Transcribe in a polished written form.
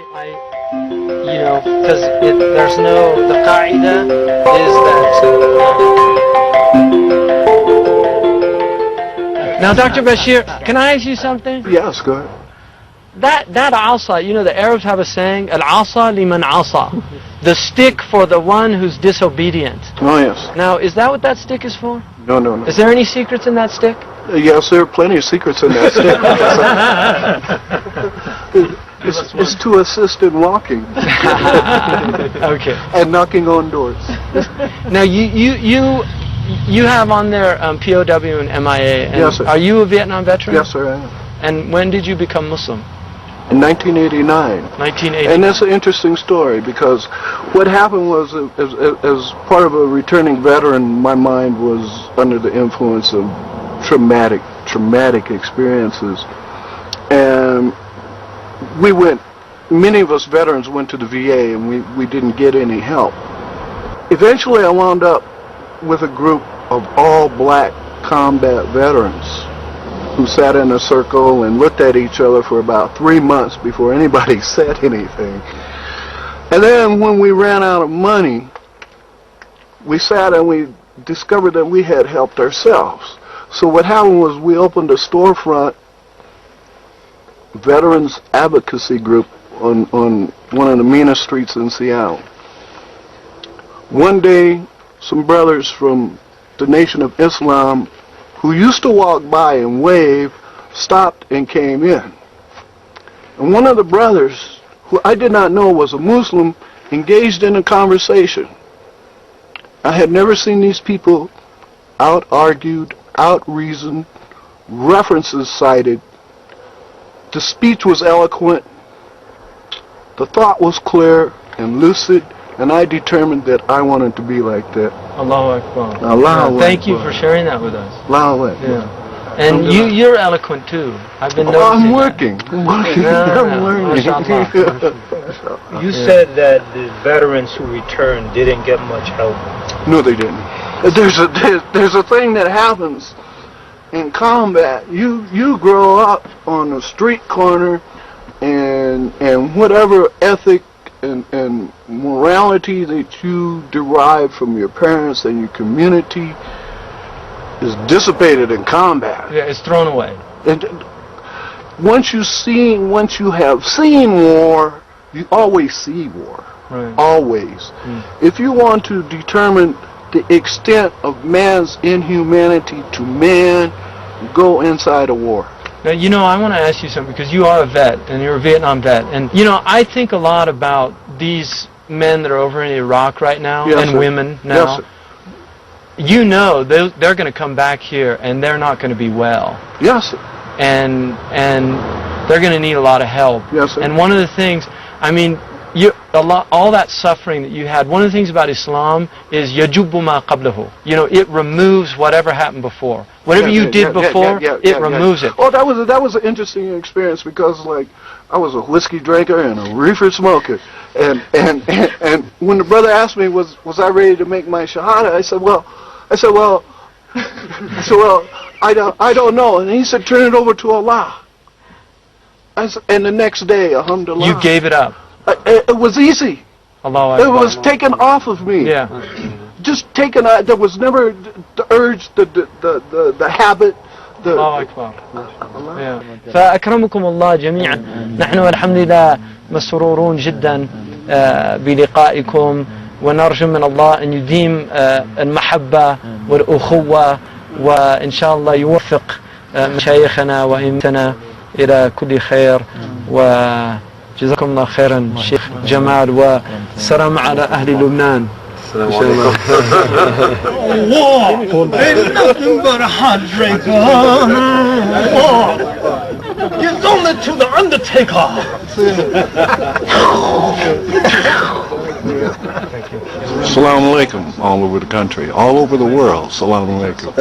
Because there's the qaida is that. Now, Dr. Bashir, can I ask you something? Yes, go ahead. That asa, the Arabs have a saying, al-asa liman asa. The stick for the one who's disobedient. Oh, yes. Now, is that what that stick is for? No, no, no. Is there any secrets in that stick? Yes, there are plenty of secrets in that stick. It's to assist in walking. Okay. And knocking on doors. Now, you have on there POW and MIA. And yes, sir. Are you a Vietnam veteran? Yes, sir, I am. And when did you become Muslim? In 1989. 1989. And that's an interesting story because what happened was, as part of a returning veteran, my mind was under the influence of traumatic experiences. And many of us veterans went to the VA and we didn't get any help. Eventually I wound up with a group of all black combat veterans who sat in a circle and looked at each other for about 3 months before anybody said anything. And then when we ran out of money, we sat and we discovered that we had helped ourselves. So what happened was we opened a storefront veterans advocacy group on one of the meanest streets in Seattle. One day, some brothers from the Nation of Islam who used to walk by and wave stopped and came in. And one of the brothers, who I did not know was a Muslim, engaged in a conversation. I had never seen these people out-argued, out-reasoned, references cited. The speech was eloquent, the thought was clear and lucid, and I determined that I wanted to be like that. Allahu Akbar. Allahu Thank you Akbar. for sharing that with us. Allahu Akbar. Yeah. And you're eloquent too. I've been noticing I'm that. working. I'm learning. MashaAllah. You said that the veterans who returned didn't get much help. No, they didn't. There's a thing that happens in combat. You grow up on a street corner, and whatever ethic and morality that you derive from your parents and your community is dissipated in combat. Yeah, it's thrown away. And once you have seen war, you always see war. Right. Always. If you want to determine the extent of man's inhumanity to man, go inside a war. Now, I want to ask you something, because you are a vet, and you're a Vietnam vet. And, I think a lot about these men that are over in Iraq right now, yes, and sir. women now. Yes, sir. They're going to come back here, and they're not going to be well. Yes, sir. And they're going to need a lot of help. Yes, sir. And one of the things, all that suffering that you had, one of the things about Islam is yajubu ma qablahu. It removes whatever happened before. Whatever you did before, it removes it. Oh, that was an interesting experience because, I was a whiskey drinker and a reefer smoker, and when the brother asked me was I ready to make my shahada, I said well I don't know, and he said turn it over to Allah. And the next day, alhamdulillah, you gave it up. It was easy. Allah it was taken off of me. Yeah. Just taken out. There was never the urge, the habit. الله أكبر. فأكرمكم الله جميعا. نحن الحمد لله مسرورون جدا بلقائكم، ونرجو من الله أن يديم المحبة والأخوة، وإن شاء الله يوفق مشايخنا وإمتنا إلى كل خير، وجزاكم الله خيرا شيخ جمال، والسلام على أهل لبنان. War ain't nothing but a heartbreaker. War gives only to the undertaker. Assalamu alaikum all over the country, all over the world. Assalamu alaikum.